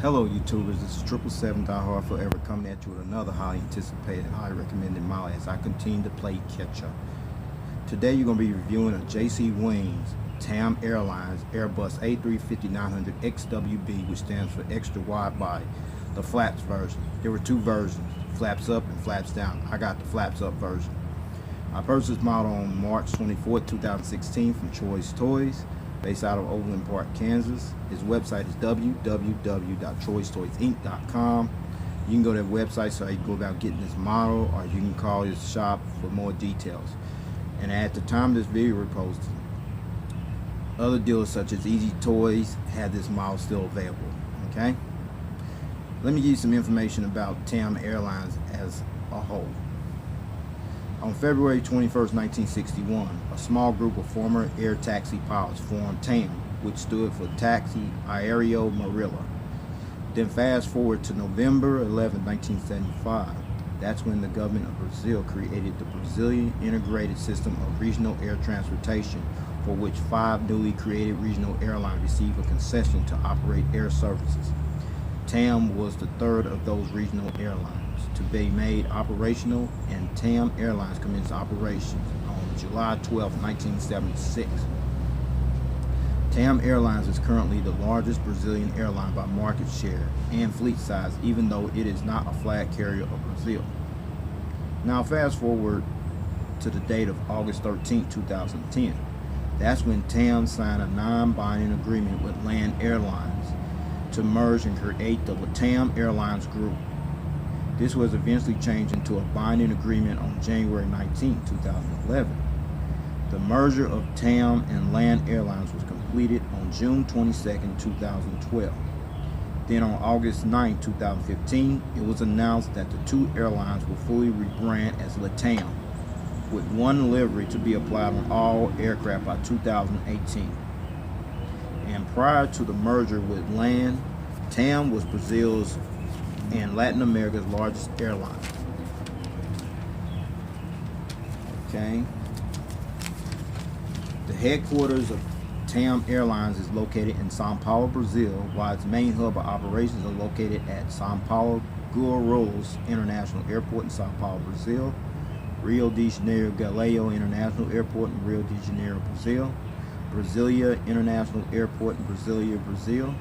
Hello YouTubers, this is 777 Die Hard Forever coming at you with another highly anticipated, highly recommended model as I continue to play catch up. Today you're going to be reviewing a JC Wings TAM Airlines Airbus A350-900XWB, which stands for extra wide body, the flaps version. There were two versions, flaps up and flaps down. I got the flaps up version. I purchased this model on March 24, 2016 from Choice Toys, based out of Overland Park, Kansas. His website is www.choicetoysinc.com. You can go to their website so you can go about getting this model, or you can call his shop for more details. And at the time this video was posted, other dealers such as Easy Toys had this model still available. Okay, let me give you some information about TAM Airlines as a whole. On February 21st, 1961, a small group of former air taxi pilots formed TAM, which stood for Taxi Aéreo Marilla. Then fast forward to November 11, 1975. That's when the government of Brazil created the Brazilian Integrated System of Regional Air Transportation, for which 5 newly created regional airlines received a concession to operate air services. TAM was the third of those regional airlines to be made operational, and TAM Airlines commenced operations on July 12, 1976. TAM Airlines is currently the largest Brazilian airline by market share and fleet size, even though it is not a flag carrier of Brazil. Now fast forward to the date of August 13, 2010. That's when TAM signed a non-binding agreement with LAN Airlines to merge and create the LATAM Airlines Group. This was eventually changed into a binding agreement on January 19, 2011. The merger of TAM and LAN Airlines was completed on June 22, 2012. Then on August 9, 2015, it was announced that the two airlines will fully rebrand as LATAM, with one livery to be applied on all aircraft by 2018. And prior to the merger with LAN, TAM was Brazil's and Latin America's largest airline. Okay. The headquarters of TAM Airlines is located in São Paulo, Brazil, while its main hub of operations are located at São Paulo Guarulhos International Airport in São Paulo, Brazil, Rio de Janeiro Galeão International Airport in Rio de Janeiro, Brazil, Brasilia International Airport in Brasilia, Brazil.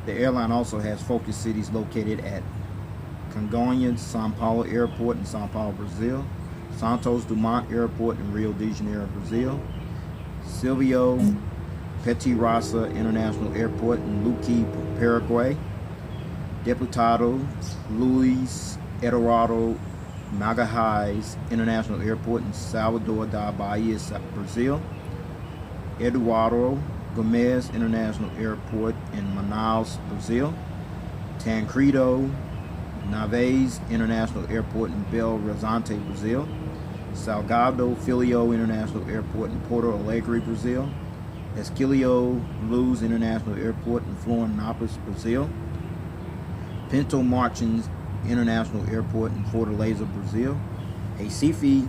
The airline also has focus cities located at Congonhas, São Paulo Airport in São Paulo, Brazil, Santos Dumont Airport in Rio de Janeiro, Brazil, Silvio Petiraça International Airport in Luque, Paraguay, Deputado Luiz Eduardo Magalhães International Airport in Salvador da Bahia, Brazil, Eduardo Gomes International Airport in Manaus, Brazil, Tancredo Neves International Airport in Belo Horizonte, Brazil, Salgado Filho International Airport in Porto Alegre, Brazil, Esquilio Luz International Airport in Florianópolis, Brazil, Pinto Martins International Airport in Fortaleza, Brazil, Recife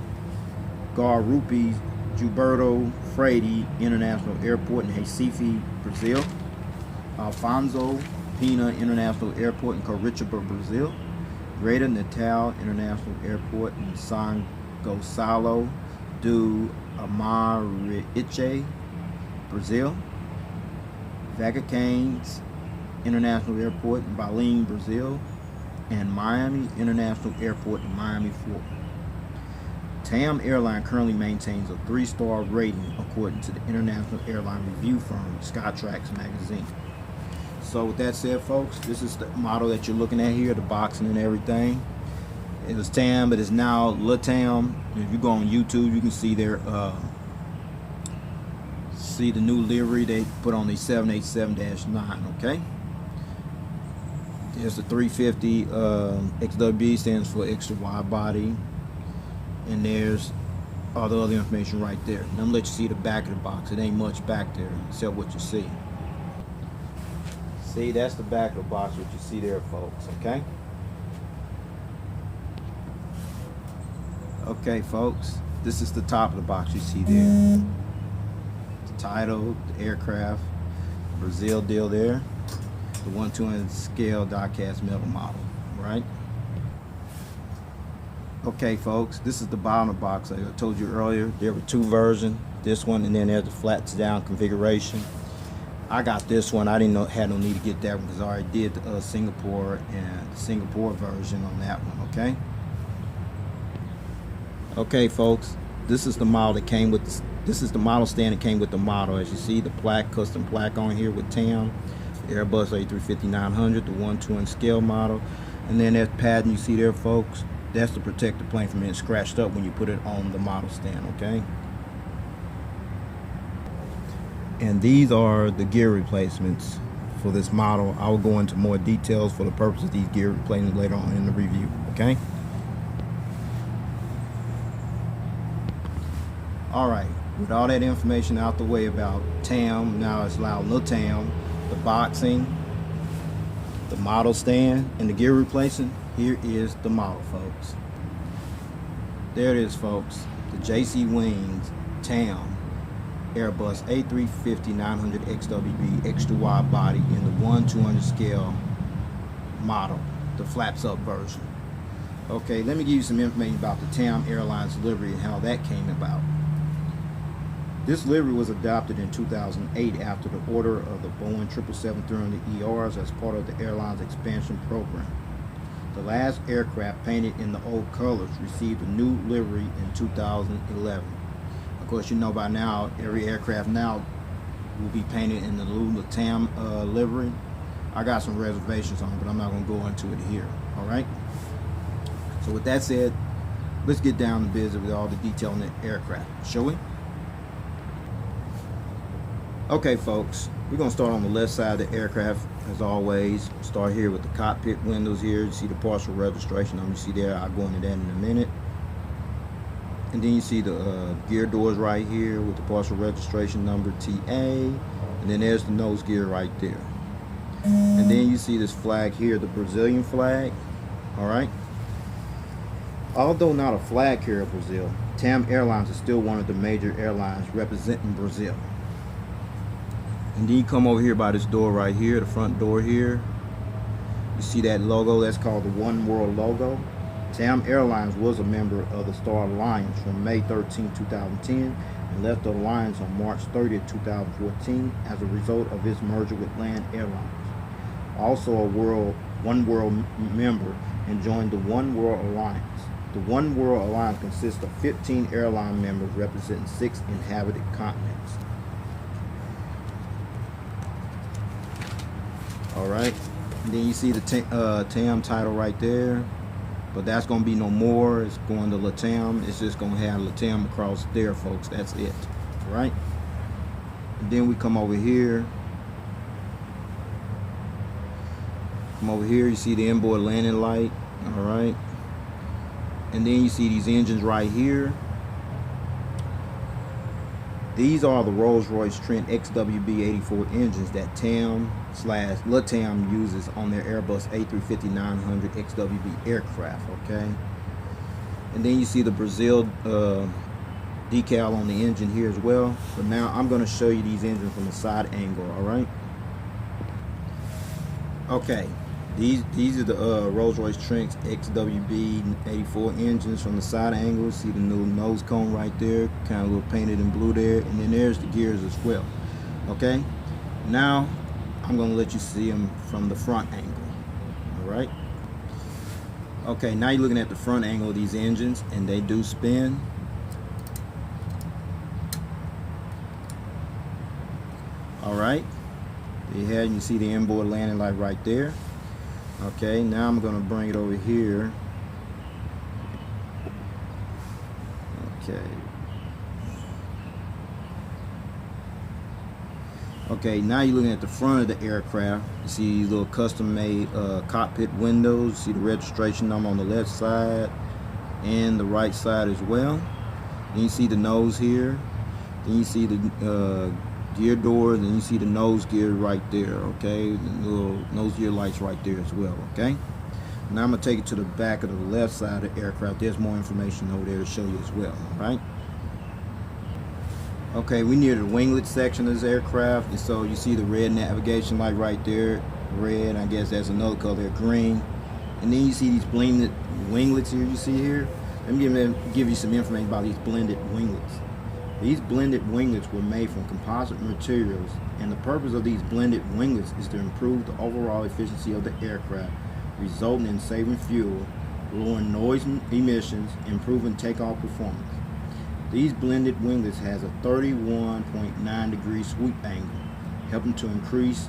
Guarulhos Gilberto Freire International Airport in Recife, Brazil, Alfonso Pena International Airport in Curitiba, Brazil, Greater Natal International Airport in São Gonçalo do Amarante, Brazil, Vagacanes International Airport in Belém, Brazil, and Miami International Airport in Miami, Florida. TAM Airline currently maintains a 3-star rating according to the international airline review firm Skytrax magazine. So with that said, folks, this is the model that you're looking at here, the boxing and everything. It was TAM, but it's now LATAM. If you go on YouTube, you can see their see the new livery they put on the 787-9. Okay. There's the 350 XWB, stands for extra wide body. And there's all the other information right there. And I'm gonna let you see the back of the box. It ain't much back there except what you see. See, that's the back of the box, what you see there, folks. Okay. Okay, folks. This is the top of the box you see there. The title, the aircraft, Brazil deal there. the 1/2" scale die-cast metal model, right? Okay, folks, this is the bottom box. I told you earlier there were two versions, this one and then there's the flats down configuration. I got this one. I didn't had no need to get that one because I already did the Singapore and the Singapore version on that one. Okay, folks, this is the model that came with this is the model stand that came with the model. As you see, the plaque, custom plaque on here with TAM, the Airbus A350-900, the 1/2" scale model, and then that pattern you see there, folks, that's to protect the plane from being scratched up when you put it on the model stand. Okay. And these are the gear replacements for this model. I will go into more details for the purpose of these gear replacements later on in the review. Okay. All right. With all that information out the way about TAM, now it's allowed LATAM, the boxing, the model stand, and the gear replacement. Here is the model, folks. There it is, folks. The JC Wings TAM Airbus A350-900XWB extra wide body in the 1/200 scale model, the flaps up version. Okay, let me give you some information about the TAM Airlines Livery and how that came about. This livery was adopted in 2008 after the order of the Boeing 777-300ERs as part of the airline's expansion program. The last aircraft painted in the old colors received a new livery in 2011. Of course, you know by now, every aircraft now will be painted in the new LATAM livery. I got some reservations on it, but I'm not going to go into it here. All right. So with that said, let's get down to business with all the detail on the aircraft, shall we? Okay, folks, we're going to start on the left side of the aircraft as always. Start here with the cockpit windows here. You see the partial registration number. You see there. I'll go into that in a minute. And then you see the gear doors right here with the partial registration number TA. And then there's the nose gear right there. And then you see this flag here, the Brazilian flag. All right. Although not a flag carrier of Brazil, TAM Airlines is still one of the major airlines representing Brazil. And then you come over here by this door right here, the front door here. You see that logo? That's called the One World logo. TAM Airlines was a member of the Star Alliance from May 13, 2010 and left the alliance on March 30, 2014 as a result of its merger with LAN Airlines. Also a One World member and joined the One World Alliance. The One World Alliance consists of 15 airline members representing 6 inhabited continents. All right, and then you see the TAM title right there, but that's going to be no more. It's going to LATAM. It's just going to have LATAM across there, folks. That's it. All right, and then we come over here. You see the inboard landing light. All right, and then you see these engines right here. These are the Rolls-Royce Trent XWB-84 engines that TAM/LATAM uses on their Airbus A350-900XWB aircraft, okay? And then you see the Brazil decal on the engine here as well. But now I'm going to show you these engines from the side angle, all right? Okay, these are the Rolls-Royce Trent XWB-84 engines from the side angle. See the new nose cone right there, kind of a little painted in blue there, and then there's the gears as well. Okay, now I'm going to let you see them from the front angle. All right. Okay, now you're looking at the front angle of these engines, and they do spin. All right. There you see the inboard landing light right there. Okay, now I'm going to bring it over here. Okay, now you're looking at the front of the aircraft. You see these little custom-made cockpit windows. You see the registration number on the left side and the right side as well. Then you see the nose here. Then you see the gear doors, and you see the nose gear right there. Okay, the little nose gear lights right there as well. Okay, now I'm gonna take it to the back of the left side of the aircraft. There's more information over there to show you as well. All right. Okay, we near the winglet section of this aircraft, and so you see the red navigation light right there. red. I guess that's another color, green. And then you see these blended winglets here. You see here. Let me give you some information about these blended winglets. These blended winglets were made from composite materials, and the purpose of these blended winglets is to improve the overall efficiency of the aircraft, resulting in saving fuel, lowering noise emissions, improving takeoff performance. These blended winglets has a 31.9 degree sweep angle, helping to increase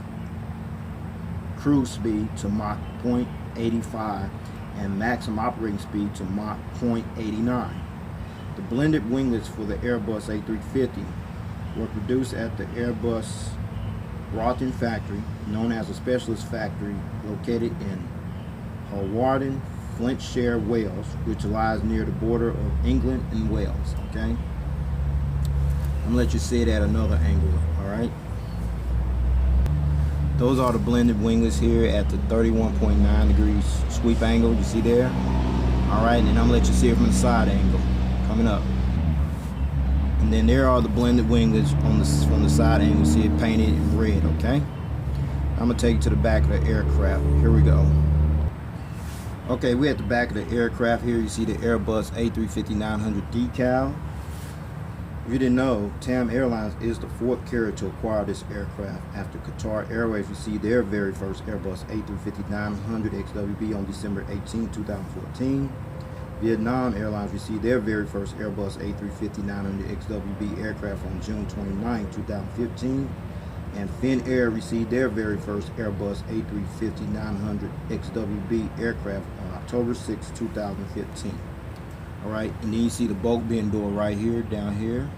cruise speed to Mach 0.85 and maximum operating speed to Mach 0.89. The blended winglets for the Airbus A350 were produced at the Airbus Broughton factory, known as a specialist factory, located in Hawarden, Flintshire, Wales, which lies near the border of England and Wales. Okay, I'm gonna let you see it at another angle. All right, those are the blended winglets here at the 31.9 degrees sweep angle. You see there. All right, and I'm gonna let you see it from the side angle coming up. And then there are the blended winglets on from the side angle. You see it painted in red. Okay, I'm gonna take you to the back of the aircraft. Here we go. Okay, we're at the back of the aircraft here. You see the Airbus A350-900 Decal. If you didn't know, TAM Airlines is the fourth carrier to acquire this aircraft after Qatar Airways received their very first Airbus A350-900XWB on December 18, 2014. Vietnam Airlines received their very first Airbus A350-900XWB aircraft on June 29, 2015. And Finnair received their very first Airbus A350-900XWB aircraft on October 6, 2015. Alright, and then you see the bulk bin door right here, down here.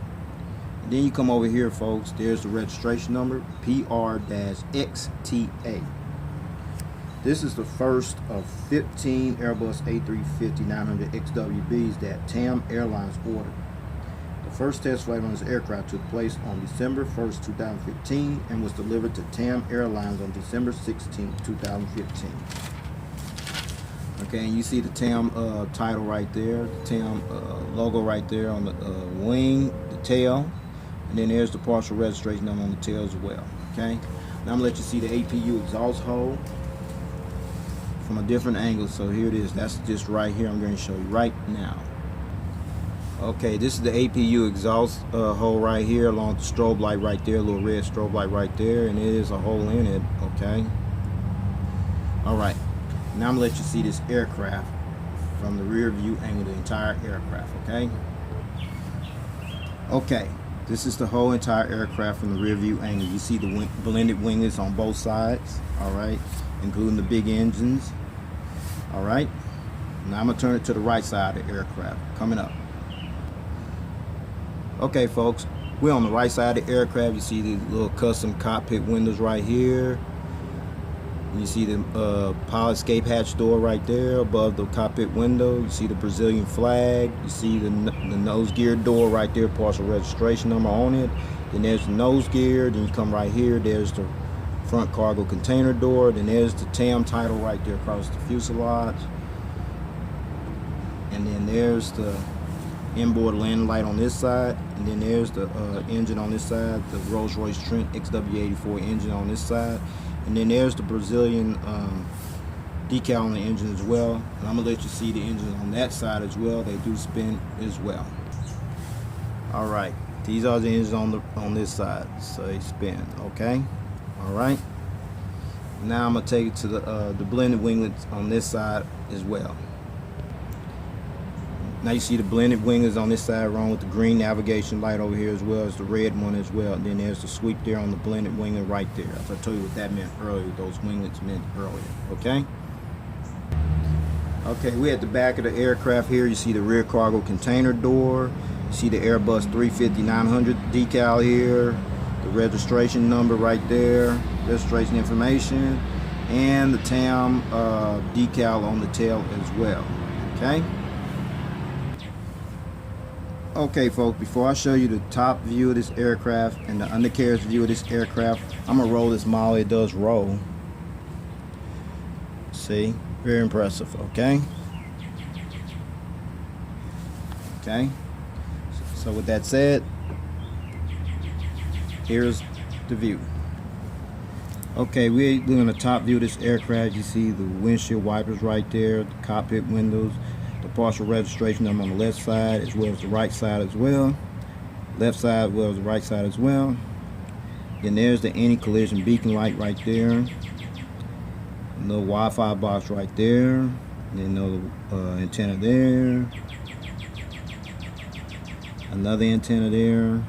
And then you come over here, folks, there's the registration number, PR-XTA. This is the first of 15 Airbus A350-900XWBs that TAM Airlines ordered. The first test flight on this aircraft took place on December 1st, 2015 and was delivered to TAM Airlines on December 16th, 2015. Okay, and you see the TAM title right there, the TAM logo right there on the wing, the tail, and then there's the partial registration number on the tail as well. Okay, now I'm going to let you see the APU exhaust hole from a different angle. So here it is. That's just right here. I'm going to show you right now. Okay, this is the APU exhaust hole right here, along with the strobe light right there, a little red strobe light right there, and it is a hole in it. Okay. All right. Now I'm gonna let you see this aircraft from the rear view angle, the entire aircraft. Okay. Okay. This is the whole entire aircraft from the rear view angle. You see the blended winglets on both sides. All right, including the big engines. All right. Now I'm gonna turn it to the right side of the aircraft. Coming up. Okay, folks, we're on the right side of the aircraft. You see the little custom cockpit windows right here. You see the pilot escape hatch door right there above the cockpit window. You see the Brazilian flag. You see the nose gear door right there, partial registration number on it. Then there's the nose gear. Then you come right here. There's the front cargo container door. Then there's the TAM title right there across the fuselage. And then there's the inboard landing light on this side, and then there's the engine on this side, the Rolls-Royce Trent XW84 engine on this side, and then there's the Brazilian decal on the engine as well. And I'm gonna let you see the engines on that side as well. They do spin as well. All right, these are the engines on this side, so they spin. Okay, all right. Now I'm gonna take you to the blended winglets on this side as well. Now you see the blended winglets on this side, along with the green navigation light over here, as well as the red one as well. And then there's the sweep there on the blended winglet right there. As I told you what that meant earlier, those winglets meant earlier. Okay. Okay, we're at the back of the aircraft here. You see the rear cargo container door. You see the Airbus A350-900 decal here. The registration number right there. Registration information, and the TAM decal on the tail as well. Okay. Okay, folks, before I show you the top view of this aircraft and the undercarriage view of this aircraft, I'm gonna roll this model. It does roll. See, very impressive. Okay. Okay. So with that said, here's the view. Okay, we're doing a top view of this aircraft. You see the windshield wipers right there, the cockpit windows, the partial registration number on the left side as well as the right side as well. Left side as well as the right side as well. Then there's the anti-collision beacon light right there. Little Wi-Fi box right there. Then another antenna there. Another antenna there.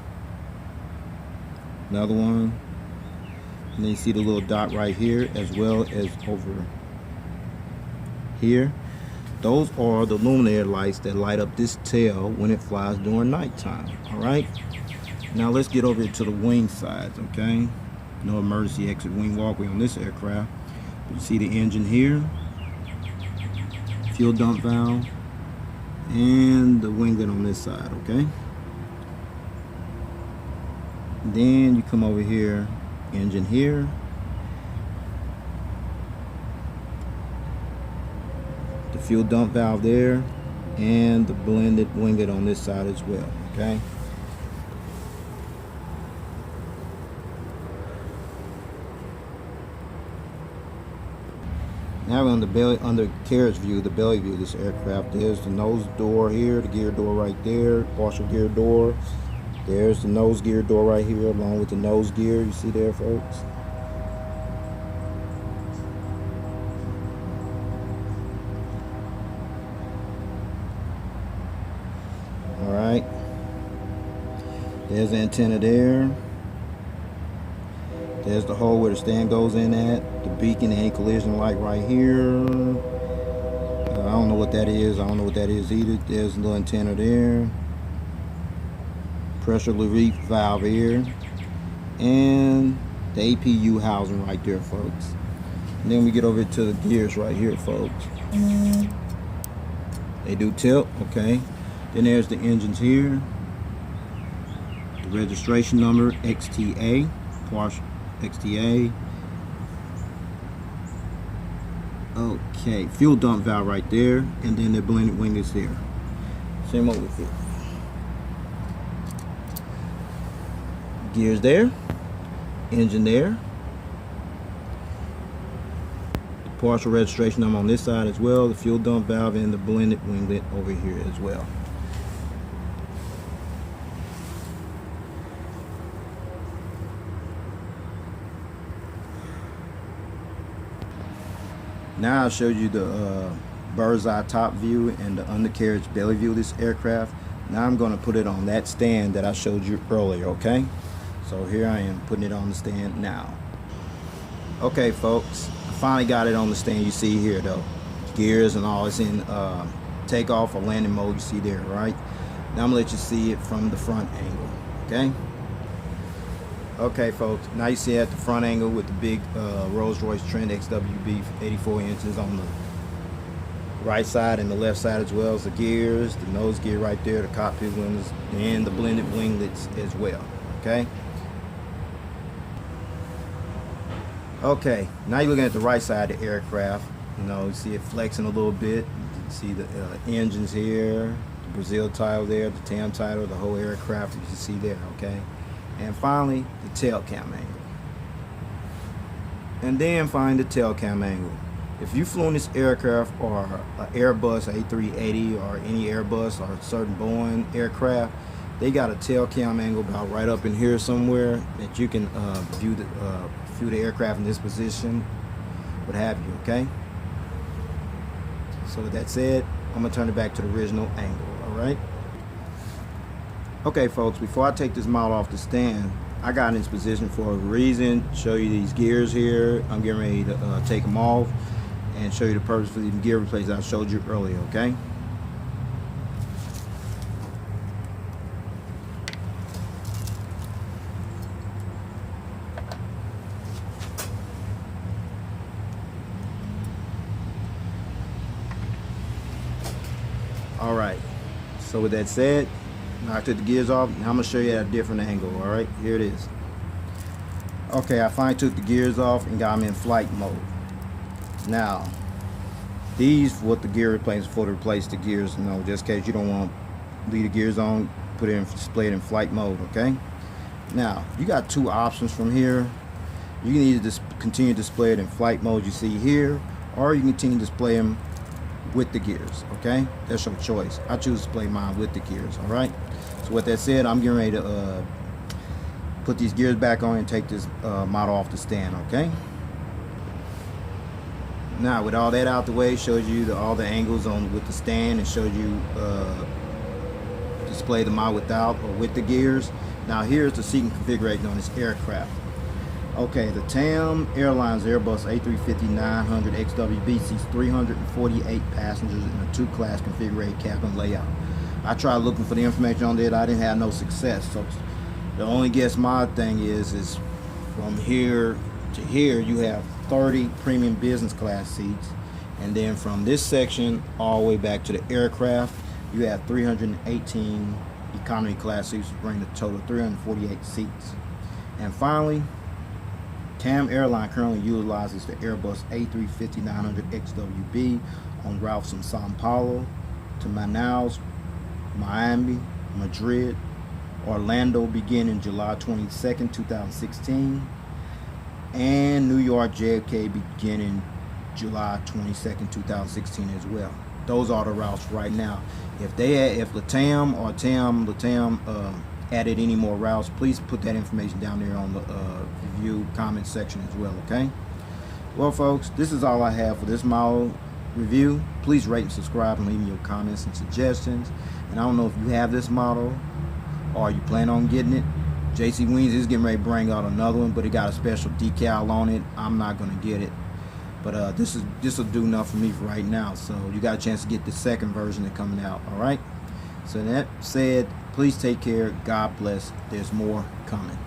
Another one. And then you see the little dot right here as well as over here. Those are the luminaire lights that light up this tail when it flies during nighttime. Alright? Now let's get over to the wing sides, okay? No emergency exit wing walkway on this aircraft. You see the engine here, fuel dump valve, and the winglet on this side, okay? Then you come over here, engine here, the fuel dump valve there, and the blended winglet on this side as well, okay? Now we're on the belly, under carriage view, the belly view of this aircraft. There's the nose door here, the gear door right there, partial gear door. There's the nose gear door right here, along with the nose gear. You see there, folks? All right. There's the antenna there. There's the hole where the stand goes in at. The beacon and collision light right here. I don't know what that is. I don't know what that is either. There's a little antenna there. Pressure relief valve here. And the APU housing right there, folks. And then we get over to the gears right here, folks. They do tilt, okay. Then there's the engines here. The registration number, XTA. Partial XTA. Okay, fuel dump valve right there, and then the blended wing is there. Same over here. Gears there, engine there. The partial registration number on this side as well, the fuel dump valve, and the blended winglet over here as well. Now I showed you the bird's eye top view and the undercarriage belly view of this aircraft. Now I'm going to put it on that stand that I showed you earlier, okay? So here I am putting it on the stand now. Okay, folks, I finally got it on the stand. You see here though, gears and all. It's in takeoff or landing mode. You see there, right? Now I'm going to let you see it from the front angle, okay? Okay, folks, now you see at the front angle with the big Rolls-Royce Trent XWB 84 inches on the right side and the left side, as well as the gears, the nose gear right there, the cockpit windows, and the blended winglets as well, okay? Okay, now you're looking at the right side of the aircraft. You know, you see it flexing a little bit. You see the engines here, the Brazil title there, the TAM title, the whole aircraft you can see there, okay? And finally, the tail cam angle. And then find the tail cam angle. If you flew in this aircraft or an Airbus A380 or any Airbus or a certain Boeing aircraft, they got a tail cam angle about right up in here somewhere that you can view the aircraft in this position, what have you, okay? So with that said, I'm gonna turn it back to the original angle, all right? Okay, folks, before I take this model off the stand, I got in this position for a reason. Show you these gears here. I'm getting ready to take them off and show you the purpose for the gear replacement I showed you earlier, okay? All right, so with that said, now I took the gears off. Now I'm gonna show you at a different angle. All right, here it is. Okay, I finally took the gears off and got them in flight mode. Now, these what the gear replacement for, to replace the gears. You know, just in case you don't want to leave the gears on, put it in, display it in flight mode. Okay. Now you got two options from here. You can either just continue to display it in flight mode you see here, or you can continue to display them with the gears. Okay, that's your choice. I choose to display mine with the gears. All right, so with that said, I'm getting ready to put these gears back on and take this model off the stand. Okay, now with all that out the way, shows you all the angles on with the stand, and shows you display the model without or with the gears. Now here's the seating configuration on this aircraft. Okay, the TAM Airlines Airbus A350-900XWB seats 348 passengers in a 2-class configured cabin layout. I tried looking for the information on that. I didn't have no success. So the only guess my thing is from here to here you have 30 premium business class seats, and then from this section all the way back to the aircraft you have 318 economy class seats, which bring the total of 348 seats. And finally, TAM Airlines currently utilizes the Airbus A350-900XWB on routes from Sao Paulo to Manaus, Miami, Madrid, Orlando beginning July 22nd, 2016, and New York JFK beginning July 22nd, 2016 as well. Those are the routes right now. If LATAM or LATAM added any more routes, please put that information down there on the review comment section as well. Okay, well folks, this is all I have for this model review. Please rate and subscribe and leave me your comments and suggestions. And I don't know if you have this model or you plan on getting it. JC Wings is getting ready to bring out another one, but it got a special decal on it. I'm not going to get it, but this will do enough for me for right now. So you got a chance to get the second version that's coming out. All right, so that said, please take care. God bless. There's more coming.